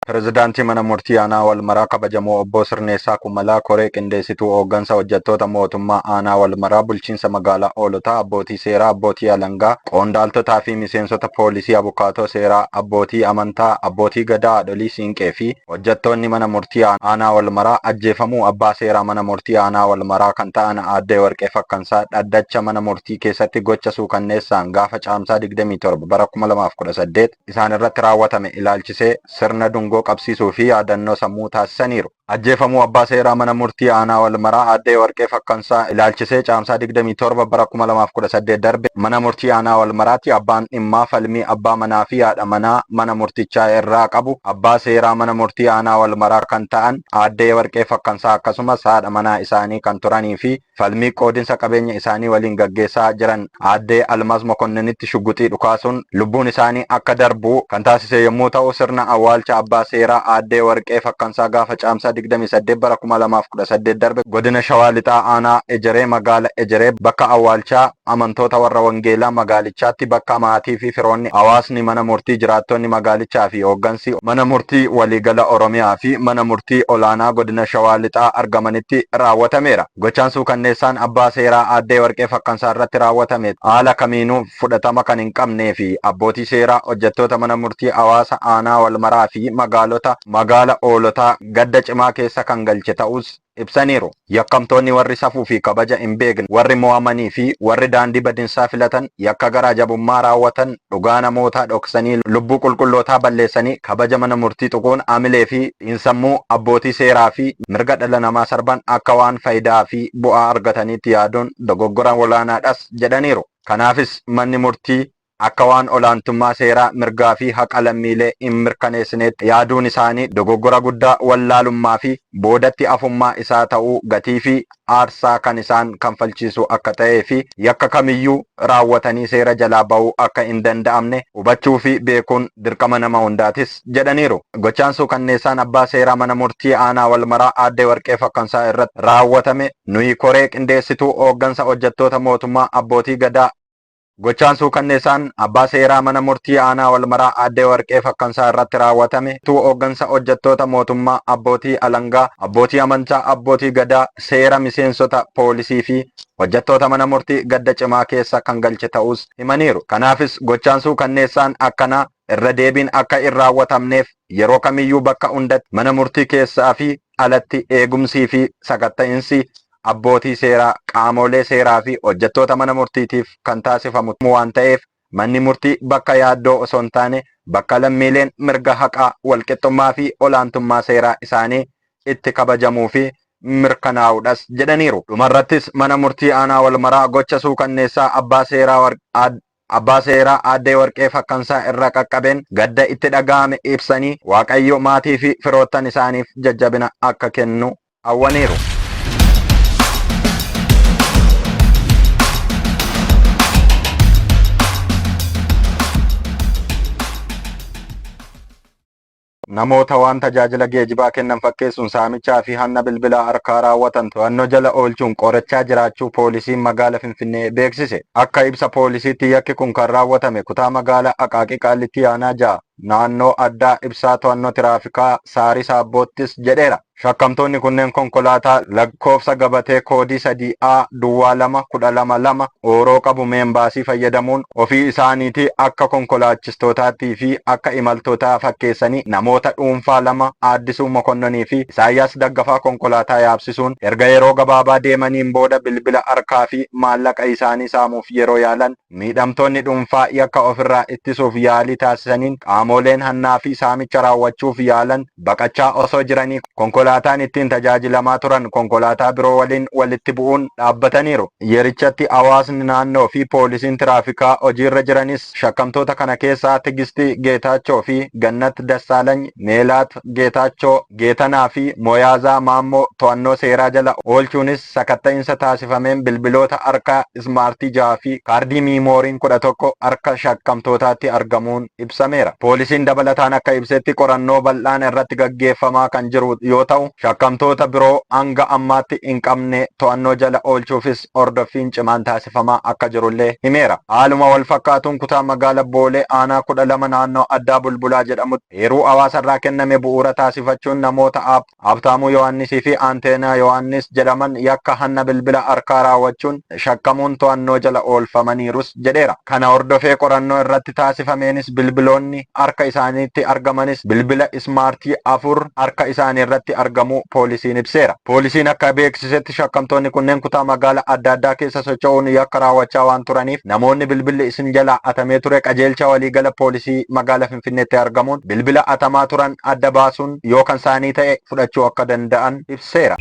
Pireezidaantii Mana Murtii Aanaa Walmaraa kabajamoo Obbo Sirneessaa Kumalaa Koree Qindeessituu Hooggansa Hojjettoota Mootummaa Aanaa Walmaraa Bulchiinsa Magaalaa Hoolotaa Abbootii Seeraa Abbootii Alangaa Qondaaltotaa fi Miseensota Poolisii Abukaatoo Seeraa Abbootii Amantaa Abbootii Gadaa Haadholii Siinqee fi hojjettoonni Mana Murtii Aanaa Walmaraa ajjeefamuu Abbaa Seeraa Mana Murtii Aanaa Walmaraa kan ta'an Aaddee Warqee Fakkansaa dhaddacha Mana Murtii keessatti gocha suukanneessaan gaafa caamsaa 27 bara 2018 isaan irratti raawwatame ilaalchisee sirna dungoo qabsiisuu fi yaadannoo sammuu taasisaniiru. Ajjeefamuu Abbaa Seeraa Mana Murtii Aanaa Walmaraa Aaddee Warqee Fakkansaa ilaalchisee caamsaa 27 bara 2018 darbe Mana Murtii Aanaa Walmaraatti abbaan dhimmaa falmii abbaa manaa fi haadha manaa mana murtichaa irraa qabu Abbaa Seeraa Mana Murtii Aanaa Walmaraa kan ta'an Aaddee Warqee Fakkansaa akkasumas haadha manaa isaanii kan turanii fi falmii qoodinsa qabeenya isaanii waliin gaggeessaa jiran Aaddee Almaaz Mokonninitti shugguxii dhukaasuun lubbuun isaanii akka darbu kan taasise yommuu ta'u sirna awwaalcha Abbaa Seeraa Aaddee Warqee Fakkansaa gaafa caamsaa 28 bara 2018 darbe godina Shawaa Lixaa Aanaa Ejeree magaala Ejeree bakka awwaalchaa amantoota warra Wangeelaa magaalichaatti bakka maatii fi firoonni hawaasni mana murtii jiraattonni magaalichaa fi hooggansi mana murtii waliigala Oromiyaa fi mana murtii olaanaa godina Shawaa Lixaa argamanitti raawwatameera. Gochaan suukanneessaan Abbaa Seeraa Aaddee Warqee Fakkansaa irratti raawwatame haala kamiinuu fudhatama kan hin qabnee fi abbootii seeraa hojjettoota mana murtii hawaasa Aanaa Walmaraa fi magaala Hoolotaa gadda cimaa keessa kan galche ta'us ibsaniiru. Yakkamtoonni warri safuu fi kabaja hin beekne warri mo'amanii fi warri daandii badinsaa filatan yakka garaa jabummaa raawwatan dhugaa namootaa dhoksanii lubbuu qulqullootaa balleessanii kabaja mana murtii tuquun amilee fi xiinsammuu abbootii seeraa fi mirga dhala namaa sarban akka waan faayidaa fi bu'aa argataniitti yaaduun dogoggora olaanaadhas jedhaniiru. Kanaafis manni murtii akka waan olaantummaa seeraa mirgaa fi haqa lammiilee hin mirkaneessinetti yaaduun isaanii dogoggora guddaa wallaalummaa fi boodatti afummaa isaa ta'uu gatii fi aarsaa kan isaan kanfalchiisu akka ta'ee fi yakka kamiyyuu raawwatanii seera jalaa ba'uu akka hin danda'amne hubachuu fi beekuun dirqama nama hundaatis jedhaniiru. Gochaan suukanneessaan Abbaa Seeraa Mana Murtii Aanaa Walmaraa Aaddee Warqee Fakkansaa irratti raawwatame nuyi koree qindeessituu hooggansa hojjettoota mootummaa abbootii gadaa Gochaan suukanneessaan Abbaa Seeraa Mana Murtii Aanaa Walmaraa Aaddee Warqee Fakkansaa irratti raawwatame hooggansa hojjettoota mootummaa abbootii alangaa abbootii amantaa abbootii gadaa seera miseensota poolisii fi hojjettoota mana murtii gadda cimaa keessa kan galche ta'us himaniiru. Kanaafis gochaan suukanneessaan akkanaa irra deebiin akka hin raawwatamneef yeroo kamiyyuu bakka hundatti mana murtii keessaa fi alatti eegumsii fi sakatta'insi abbootii seeraa qaamolee seeraa fi hojjettoota mana murtiitiif kan taasifamu waan ta'eef manni murtii bakka yaaddoo osoo hin taane bakka lammiileen mirga haqaa walqixxummaa fi olaantummaa seeraa isaanii itti kabajamuu fi mirkanaa'uudhas jedhaniiru. Dhumarrattis mana murtii Aanaa Walmaraa gocha suukanneessaa Abbaa Seeraa Aaddee Warqee Fakkansaa irra qaqqabeen gadda itti dhaga'ame ibsanii Waaqayyo maatii fi firoottan isaaniif jajjabina akka kennu hawwaniiru. Namoota waan tajaajila geejibaa kennan fakkeessuun saamichaa fi hanna bilbilaa harkaa raawwatan to'annoo jala oolchuun qorachaa jiraachuu poolisiin magaalaa Finfinnee beeksise. Akka ibsa poolisiitti yakki kun kan raawwatame kutaa magaalaa Aqaaqii Qaallitti Aanaa 6 naannoo addaa ibsaa to'annoo tiraafikaa Saarii Saabboottis jedheera. Shakkamtoonni kunneen konkolaataa lakkoofsa gabatee koodii 3A Duwwaa 2 ooroo qabu meembaasii fayyadamuun ofii isaaniitii akka konkolaachistootaattii fi akka imaltootaa fakkeessanii namoota dhuunfaa 2 Aaddisuu Mokonnonii fi Isaayyaas Daggafaa konkolaataa yaabsisuun erga yeroo gabaabaa deemaniin booda bilbila harkaa fi maallaqa isaanii saamuuf yeroo yaalan miidhamtoonni dhuunfaa yakka ofirraa ittisuuf yaalii taasisaniin qaamoleen hannaa fi saamicha raawwachuuf yaalan baqachaa osoo jiranii konkolaataan ittiin tajaajilamaa turan konkolaataa biroo waliin walitti bu'uun dhaabbataniiru. Yerichatti hawaasni naannoo fi poolisiin tiraafikaa hojiirra jiranis shakkamtoota kana keessaa Tigistii Geetaachoo fi Gannat Dassaalany, Meelaat Geetaachoo, Geetanaa fi Moyaazaa Maammoo to'annoo seeraa jala oolchuunis sakatta'insa taasifameen bilbiloota harkaa ismaartii 6 fi kaardii miimooriin 11 harka shakkamtootaatti argamuun ibsameera. Poolisiin dabalataan akka ibsetti qorannoo bal'aan irratti gaggeeffamaa kan jiru yoo ta'u ta'u shakkamtoota biroo hanga ammaatti hin qabne to'annoo jala oolchuufis hordoffiin cimaan taasifamaa akka jirullee himeera. Haaluma wal fakkaatuun kutaa magaalaa Boolee aanaa 12 naannoo addaa Bulbulaa jedhamutti heeruu hawaasarraa kenname bu'uura taasifachuun namoota Habtaamuu Yohaannisii fi Anteenaa Yohaannis jedhaman yakka hanna bilbila harkaa raawwachuun shakkamuun to'annoo jala oolfamaniirus jedheera. Kana hordofee qorannoo irratti taasifameenis bilbiloonni harka isaaniitti argamanis bilbila ismaartii 4 harka isaanii irratti argamu poolisiin ibseera. Poolisiin akka beeksisetti shakkamtoonni kunneen kutaa magaalaa adda addaa keessa socho'uun yakka raawwachaa waan turaniif namoonni bilbilli isin jalaa atamee ture qajeelcha waliigala poolisii magaalaa Finfinneetti argamuun bilbila atamaa turan adda baasuun yoo kan isaanii ta'e fudhachuu akka danda'an ibseera.